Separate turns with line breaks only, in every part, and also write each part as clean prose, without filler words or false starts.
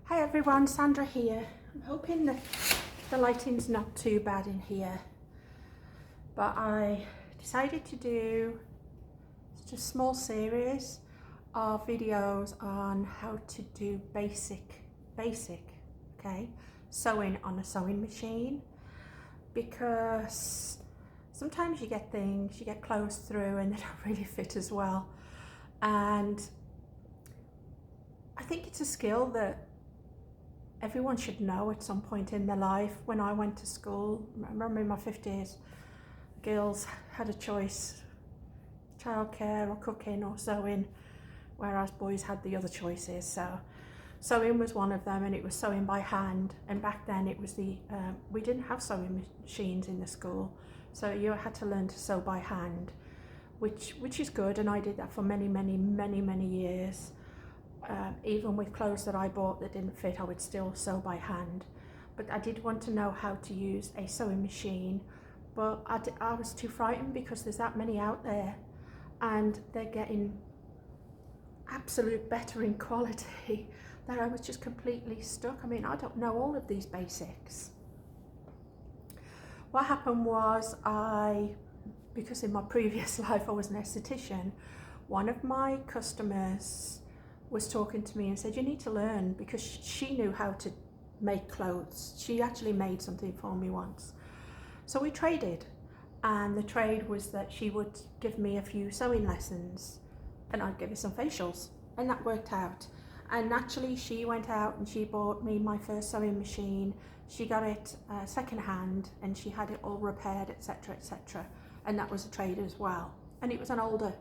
Hi everyone, Sandra here. I'm hoping that the lighting's not too bad in here, but I decided to do just a small series of videos on how to do basic, okay, sewing on a sewing machine, because sometimes you get clothes through and they don't really fit as well, and I think it's a skill that everyone should know at some point in their life. When I went to school, I remember in my 50s, girls had a choice, childcare or cooking or sewing, whereas boys had the other choices. So sewing was one of them, and it was sewing by hand. And back then it was we didn't have sewing machines in the school, so you had to learn to sew by hand, which is good, and I did that for many years. Even with clothes that I bought that didn't fit, I would still sew by hand. But I did want to know how to use a sewing machine, but I was too frightened because there's that many out there and they're getting absolute better in quality that I was just completely stuck. I mean, I don't know all of these basics. What happened was because in my previous life I was an esthetician, one of my customers was talking to me and said, you need to learn, because she knew how to make clothes. She actually made something for me once. So we traded, and the trade was that she would give me a few sewing lessons and I'd give her some facials, and that worked out. And naturally she went out and she bought me my first sewing machine. She got it second hand and she had it all repaired, etc, and that was a trade as well. And it was an older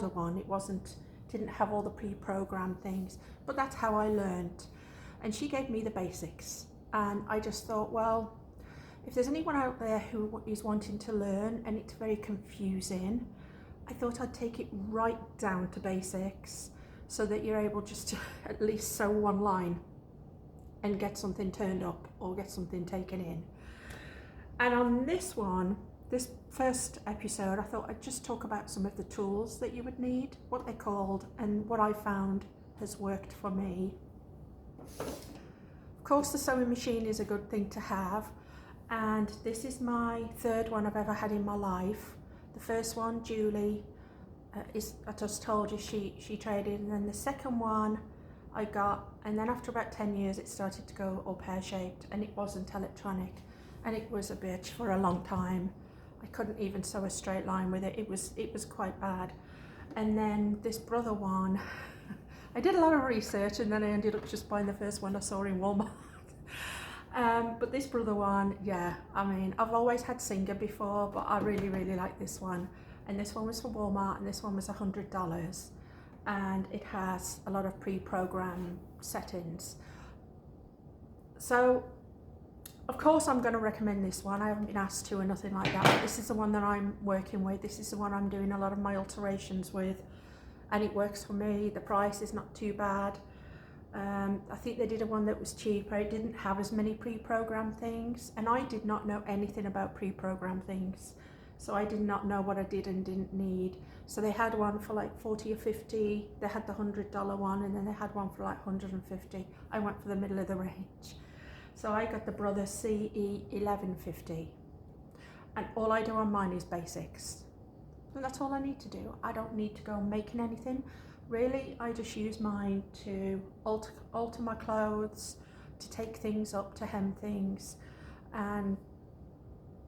one. It didn't have all the pre-programmed things, but that's how I learned. And she gave me the basics, and I just thought, well, if there's anyone out there who is wanting to learn and it's very confusing, I thought I'd take it right down to basics so that you're able just to at least sew one line and get something turned up or get something taken in. And on this first episode, I thought I'd just talk about some of the tools that you would need, what they're called, and what I found has worked for me. Of course, the sewing machine is a good thing to have, and this is my third one I've ever had in my life. The first one, Julie, I just told you, she traded, and then the second one I got, and then after about 10 years it started to go all pear-shaped, and it wasn't electronic, and it was a bitch for a long time. I couldn't even sew a straight line with it. It was quite bad. And then this brother one, I did a lot of research and then I ended up just buying the first one I saw in Walmart. But this brother one, yeah, I mean, I've always had Singer before, but I really like this one. And this one was from Walmart, and this one was $100. And it has a lot of pre-programmed settings. So of course I'm going to recommend this one. I haven't been asked to or nothing like that, but this is the one that I'm working with. This is the one I'm doing a lot of my alterations with, and it works for me. The price is not too bad. I think they did a one that was cheaper. It didn't have as many pre-programmed things, and I did not know anything about pre-programmed things, so I did not know what I did and didn't need. So they had one for like 40 or 50, they had the $100 one, and then they had one for like 150. I went for the middle of the range. So I got the Brother CE 1150, and all I do on mine is basics. And that's all I need to do. I don't need to go making anything. Really, I just use mine to alter my clothes, to take things up, to hem things, and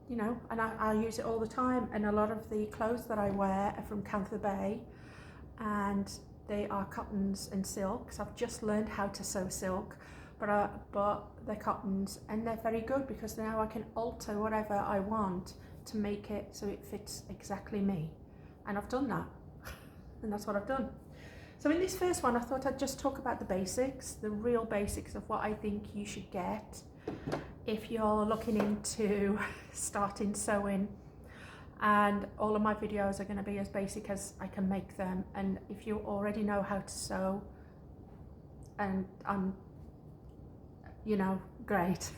you know, and I use it all the time. And a lot of the clothes that I wear are from Camphor Bay, and they are cottons and silks. I've just learned how to sew silk, but they're cottons, and they're very good because now I can alter whatever I want to make it so it fits exactly me. And I've done that, and that's what I've done. So in this first one, I thought I'd just talk about the basics, the real basics of what I think you should get if you're looking into starting sewing. And all of my videos are going to be as basic as I can make them. And if you already know how to sew, and you know, great.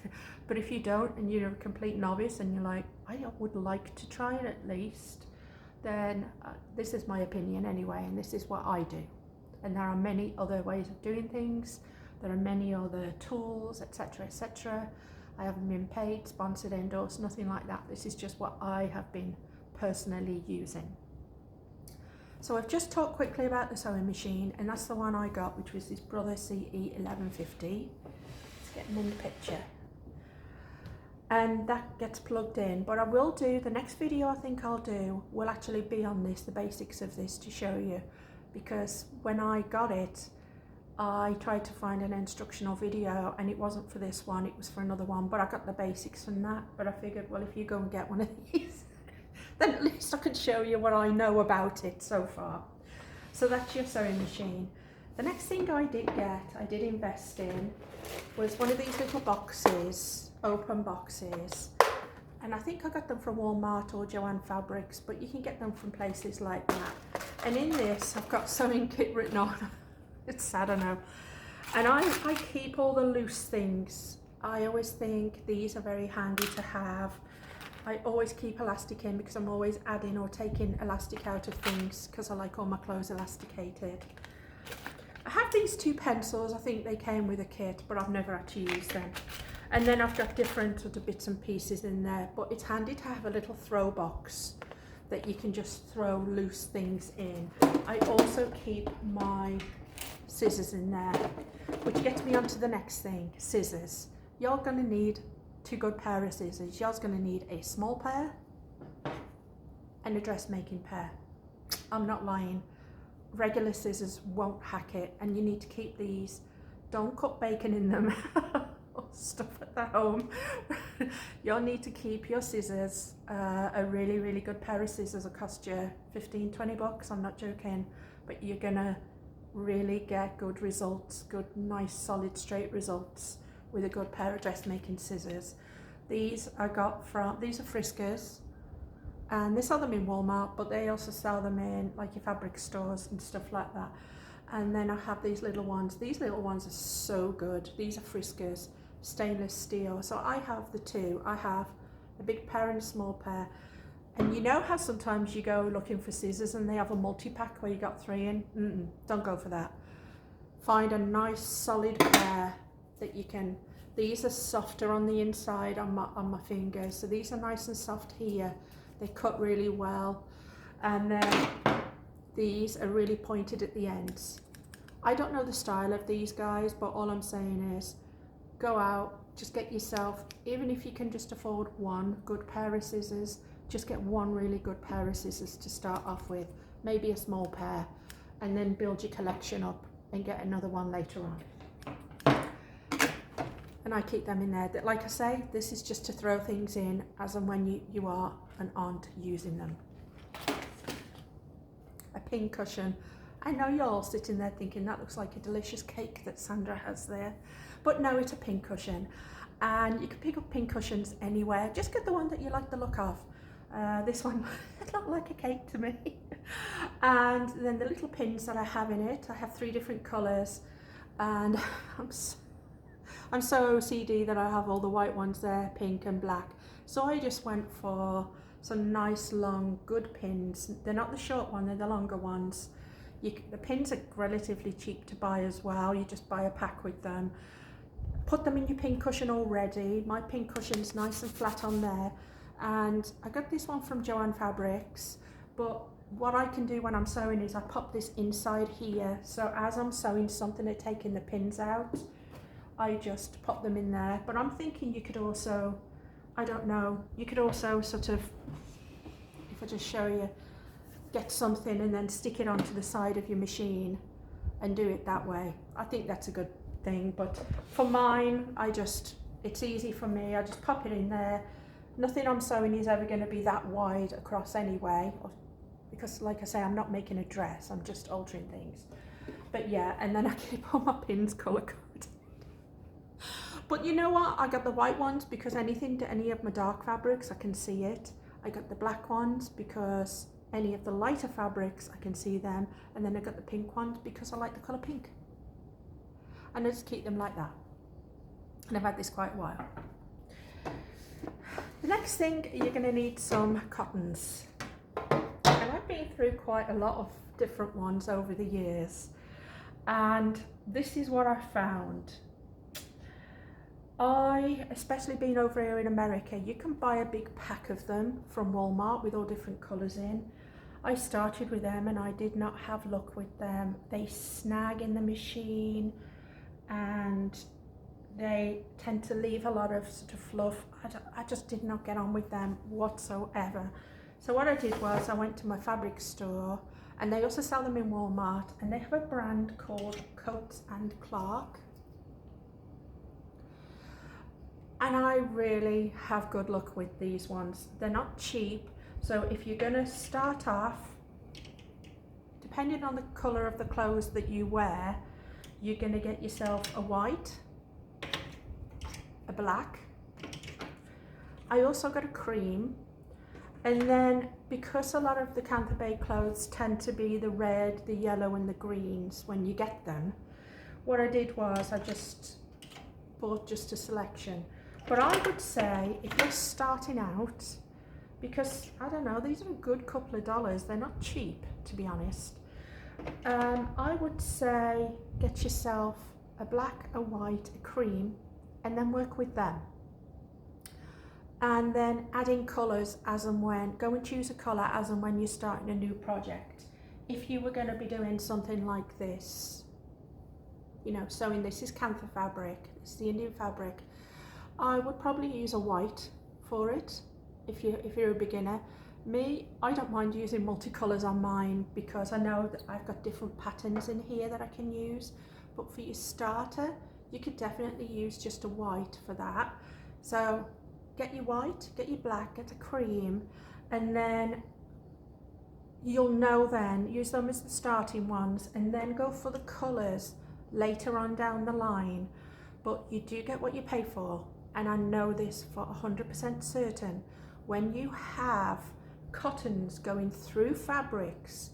But if you don't, and you're a complete novice and you're like, I would like to try it at least, then this is my opinion anyway, and this is what I do. And there are many other ways of doing things. There are many other tools, etc, etc. I haven't been paid, sponsored, endorsed, nothing like that. This is just what I have been personally using. So I've just talked quickly about the sewing machine, and that's the one I got, which was this Brother CE1150. Let's get them in the picture. And that gets plugged in, but I will do, the next video I think I'll do will actually be on this, the basics of this, to show you, because when I got it, I tried to find an instructional video and it wasn't for this one, it was for another one, but I got the basics from that. But I figured, well, if you go and get one of these, then at least I can show you what I know about it so far. So that's your sewing machine. The next thing I did invest in, was one of these little boxes, open boxes. And I think I got them from Walmart or Joann Fabrics, but you can get them from places like that. And in this, I've got sewing kit written on. It's sad, I know. And I keep all the loose things. I always think these are very handy to have. I always keep elastic in because I'm always adding or taking elastic out of things because I like all my clothes elasticated. I have these 2 pencils. I think they came with a kit, but I've never actually used them. And then I've got different sort of bits and pieces in there, but it's handy to have a little throw box that you can just throw loose things in. I also keep my scissors in there, which gets me onto the next thing, scissors. You're going to need 2 good pair of scissors. You're going to need a small pair and a dressmaking pair. I'm not lying. Regular scissors won't hack it, and you need to keep these. Don't cut bacon in them or stuff at the home. You'll need to keep your scissors. A really, really good pair of scissors will cost you 15, 20 bucks. I'm not joking, but you're gonna really get good results, good, nice, solid, straight results with a good pair of dressmaking scissors. These I got from, these are Friskers, and they sell them in Walmart, but they also sell them in like your fabric stores and stuff like that. And then I have these little ones. These little ones are so good. These are Friskers, stainless steel. So I have the 2. I have a big pair and a small pair. And you know how sometimes you go looking for scissors and they have a multi-pack where you got 3 in? Don't go for that. Find a nice solid pair that you can, these are softer on the inside on my fingers. So these are nice and soft here. They cut really well. And then these are really pointed at the ends. I don't know the style of these guys, but all I'm saying is go out, just get yourself, even if you can just afford 1 good pair of scissors, just get 1 really good pair of scissors to start off with, maybe a small pair, and then build your collection up and get another one later on. And I keep them in there. Like I say, this is just to throw things in as and when you are and aren't using them. A pin cushion. I know you're all sitting there thinking that looks like a delicious cake that Sandra has there, but no, it's a pin cushion. And you can pick up pin cushions anywhere. Just get the one that you like the look of. This one looked like a cake to me. And then the little pins that I have in it, I have 3 different colours, and I'm so OCD that I have all the white ones there, pink and black. So I just went for some nice long good pins. They're not the short one, they're the longer ones. The pins are relatively cheap to buy as well. You just buy a pack with them. Put them in your pin cushion already. My pin cushion's nice and flat on there. And I got this one from Joann Fabrics, but what I can do when I'm sewing is I pop this inside here. So as I'm sewing something and taking the pins out, I just pop them in there. But I'm thinking you could also, I don't know, you could also sort of, if I just show you, get something and then stick it onto the side of your machine and do it that way. I think that's a good thing, but for mine, it's easy for me. I just pop it in there. Nothing I'm sewing is ever going to be that wide across anyway, because like I say, I'm not making a dress, I'm just altering things. But yeah, and then I keep all my pins colour coded. But you know what, I got the white ones because any of my dark fabrics, I can see it. I got the black ones because any of the lighter fabrics, I can see them. And then I got the pink ones because I like the colour pink. And I just keep them like that. And I've had this quite a while. The next thing, you're going to need some cottons. And I've been through quite a lot of different ones over the years. And this is what I found. Especially being over here in America, you can buy a big pack of them from Walmart with all different colours in. I started with them and I did not have luck with them. They snag in the machine and they tend to leave a lot of sort of fluff. I just did not get on with them whatsoever. So what I did was I went to my fabric store, and they also sell them in Walmart, and they have a brand called Coats and Clark. And I really have good luck with these ones. They're not cheap. So if you're gonna start off, depending on the color of the clothes that you wear, you're gonna get yourself a white, a black. I also got a cream. And then because a lot of the Cantha Bay clothes tend to be the red, the yellow and the greens when you get them, what I did was I just bought just a selection. But I would say if you're starting out, because I don't know, these are a good couple of dollars, they're not cheap to be honest. I would say get yourself a black, a white, a cream, and then work with them. And then add in colours as and when. Go and choose a colour as and when you're starting a new project. If you were going to be doing something like this, you know, sewing, this is Cantha fabric, this is the Indian fabric, I would probably use a white for it if you're a beginner. Me, I don't mind using multicolours on mine because I know that I've got different patterns in here that I can use. But for your starter, you could definitely use just a white for that. So get your white, get your black, get a cream, and then you'll know then, use them as the starting ones, and then go for the colours later on down the line. But you do get what you pay for, and I know this for 100% certain. When you have cottons going through fabrics,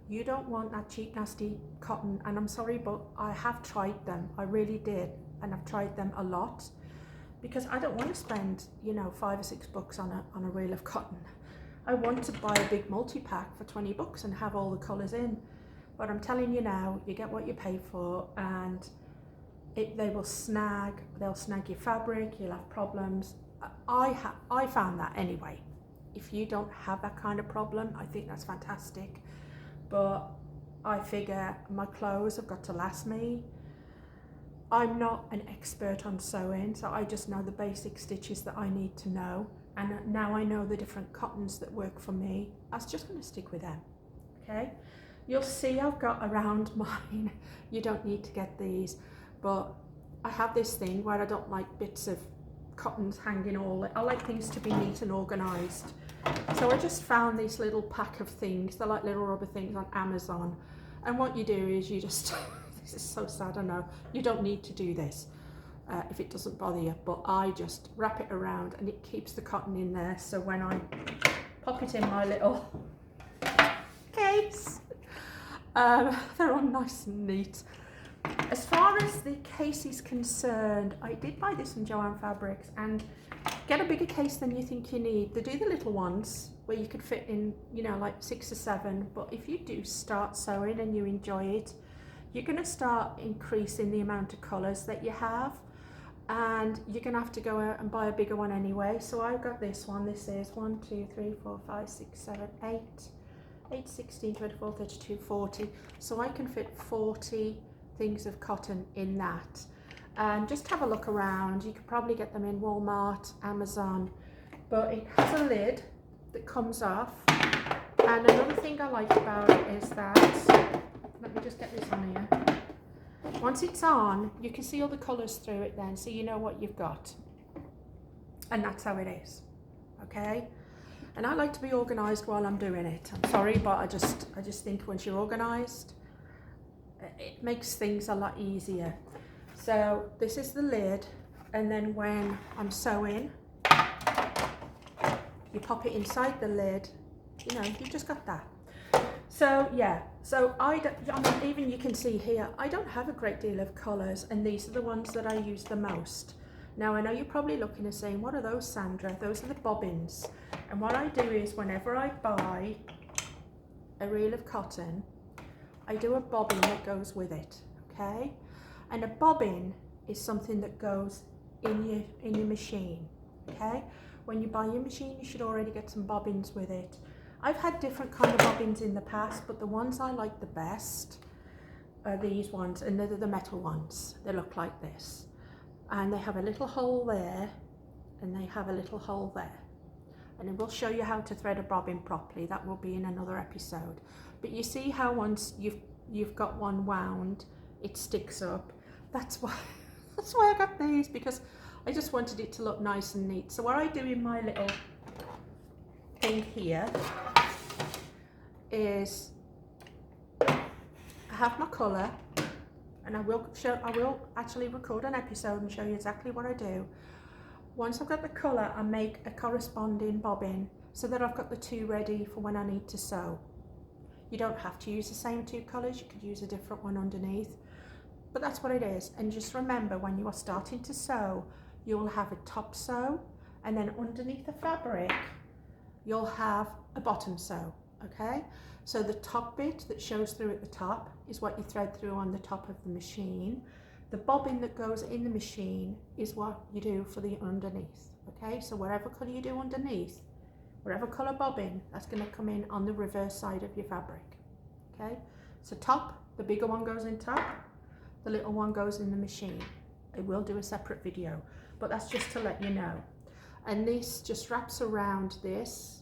you don't want that cheap nasty cotton, and I'm sorry, but I have tried them, I really did, and I've tried them a lot. Because I don't want to spend, you know, $5 or $6 on a reel of cotton. I want to buy a big multi-pack for $20 and have all the colours in. But I'm telling you now, you get what you pay for, and they'll snag your fabric, you'll have problems. I found that anyway. If you don't have that kind of problem, I think that's fantastic. But I figure my clothes have got to last me. I'm not an expert on sewing, so I just know the basic stitches that I need to know. And now I know the different cottons that work for me. I was just going to stick with them, okay? You'll see I've got around mine. You don't need to get these, but I have this thing where I don't like bits of cottons hanging I like things to be neat and organised. So I just found this little pack of things. They're like little rubber things on Amazon. And what you do is you just... This is so sad, I know. You don't need to do this if it doesn't bother you, but I just wrap it around and it keeps the cotton in there. So when I pop it in my little case, they're all nice and neat. As far as the case is concerned, I did buy this from Joanne Fabrics, and get a bigger case than you think you need. They do the little ones where you could fit in, you know, like 6 or 7, but if you do start sewing and you enjoy it, you're going to start increasing the amount of colours that you have, and you're going to have to go out and buy a bigger one anyway. So I've got this one. This is 1, 2, 3, 4, 5, 6, 7, 8, 16, 24, 32, 40. So I can fit 40 things of cotton in that. And just have a look around. You could probably get them in Walmart, Amazon, but it has a lid that comes off. And another thing I like about it is that, let me just get this on here. Once it's on, you can see all the colours through it then, so you know what you've got. And that's how it is, okay? And I like to be organised while I'm doing it. I'm sorry, but I just think once you're organised, it makes things a lot easier. So this is the lid, and then when I'm sewing, you pop it inside the lid, you know, you've just got that. So yeah, so I mean, even you can see here, I don't have a great deal of colours, and these are the ones that I use the most. Now I know you're probably looking and saying, what are those, Sandra? Those are the bobbins. And what I do is whenever I buy a reel of cotton, I do a bobbin that goes with it, okay? And a bobbin is something that goes in your machine, okay? When you buy your machine, you should already get some bobbins with it. I've had different kind of bobbins in the past, but the ones I like the best are these ones, and they're the metal ones. They look like this, and they have a little hole there, and they have a little hole there. And we'll show you how to thread a bobbin properly. That will be in another episode. But you see how once you've got one wound, it sticks up. That's why I got these, because I just wanted it to look nice and neat. So what I do in my little thing here is I have my colour, and I will actually record an episode and show you exactly what I do. Once I've got the colour, I make a corresponding bobbin so that I've got the two ready for when I need to sew. You don't have to use the same two colours, you could use a different one underneath, but that's what it is. And just remember, when you are starting to sew, you'll have a top sew, and then underneath the fabric you'll have a bottom sew, okay? So the top bit that shows through at the top is what you thread through on the top of the machine. The bobbin that goes in the machine is what you do for the underneath, okay? So whatever colour you do underneath, whatever colour bobbin, that's going to come in on the reverse side of your fabric, okay? So top, the bigger one goes in top, the little one goes in the machine. I will do a separate video, but that's just to let you know. And this just wraps around this,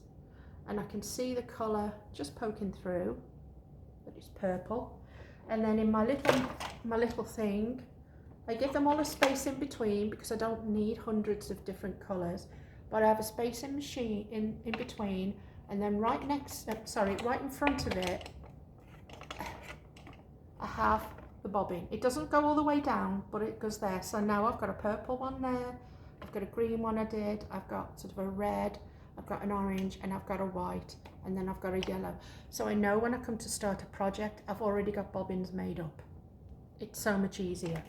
and I can see the colour just poking through, that it's purple. And then in my little thing, I give them all a space in between because I don't need hundreds of different colours, but I have a space in between, and then right in front of it, I have the bobbin. It doesn't go all the way down, but it goes there. So now I've got a purple one there, I've got a green one I did, I've got sort of a red, I've got an orange, and I've got a white, and then I've got a yellow. So I know when I come to start a project, I've already got bobbins made up. It's so much easier.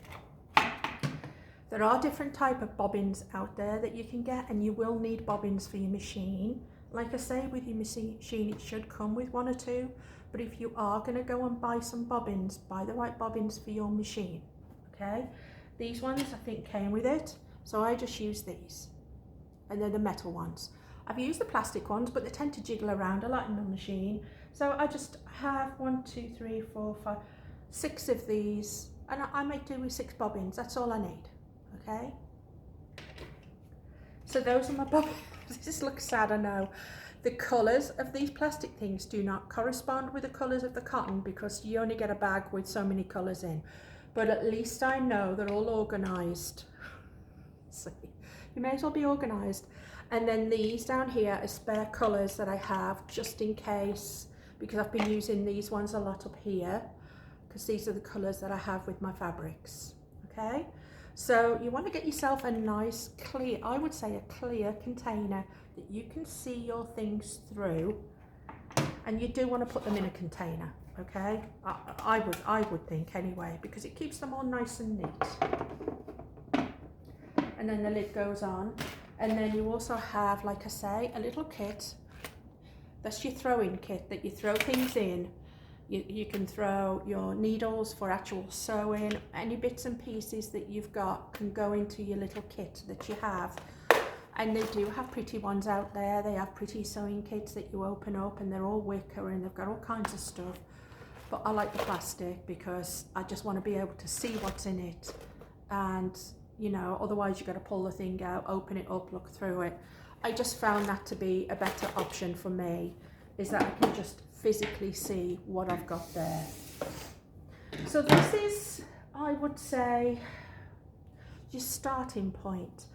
There are different type of bobbins out there that you can get, and you will need bobbins for your machine. Like I say, with your machine it should come with one or two, but if you are going to go and buy some bobbins, buy the right bobbins for your machine, okay? These ones I think came with it, so I just use these, and they're the metal ones. I've used the plastic ones, but they tend to jiggle around a lot in the machine, so I just have 1, 2, 3, 4, 5, 6 of these, and I make do with 6 bobbins. That's all I need, okay? So those are my bobbins. This looks sad, I know. The colours of these plastic things do not correspond with the colours of the cotton because you only get a bag with so many colours in. But at least I know they're all organised. So you may as well be organised. And then these down here are spare colours that I have just in case, because I've been using these ones a lot up here, because these are the colours that I have with my fabrics, okay? So you want to get yourself a nice clear, I would say a clear container that you can see your things through, and you do want to put them in a container, okay? I would think anyway, because it keeps them all nice and neat. And then the lid goes on, and then you also have, like I say, a little kit. That's your throw-in kit that you throw things in. You can throw your needles for actual sewing. Any bits and pieces that you've got can go into your little kit that you have. And they do have pretty ones out there. They have pretty sewing kits that you open up, and they're all wicker and they've got all kinds of stuff. But I like the plastic because I just want to be able to see what's in it. And, you know, otherwise you've got to pull the thing out, open it up, look through it. I just found that to be a better option for me, is that I can just physically see what I've got there. So this is, I would say, your starting point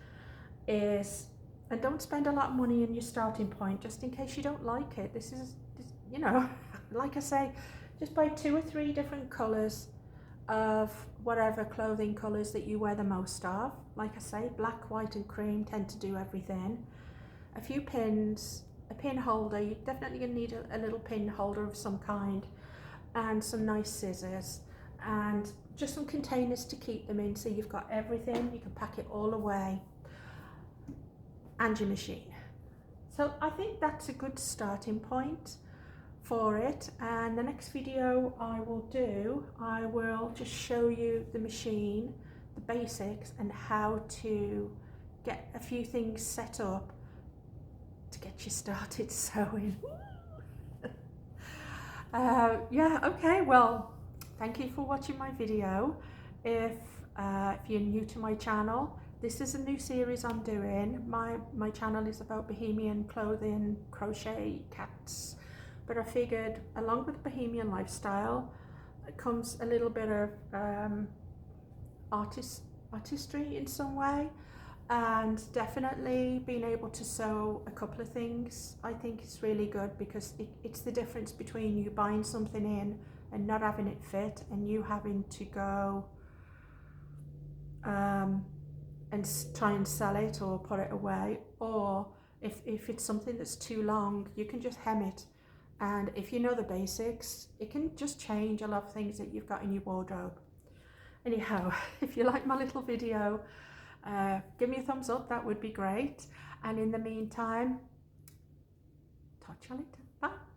is, and don't spend a lot of money in your starting point just in case you don't like it. This is, you know, like I say, just buy 2 or 3 different colours of whatever clothing colours that you wear the most of. Like I say, black, white and cream tend to do everything. A few pins, a pin holder. You're definitely going to need a little pin holder of some kind, and some nice scissors, and just some containers to keep them in, so you've got everything. You can pack it all away, and your machine. So I think that's a good starting point for it, and the next video I will just show you the machine, the basics, and how to get a few things set up to get you started sewing. Yeah, okay, well, thank you for watching my video. If you're new to my channel, this is a new series I'm doing. My channel is about bohemian clothing, crochet, cats, but I figured along with the bohemian lifestyle comes a little bit of artistry in some way, and definitely being able to sew a couple of things I think is really good, because it's the difference between you buying something in and not having it fit, and you having to go and try and sell it or put it away, or if it's something that's too long, you can just hem it, and if you know the basics, it can just change a lot of things that you've got in your wardrobe. Anyhow, if you like my little video, give me a thumbs up, that would be great, and in the meantime, talk to you later, bye.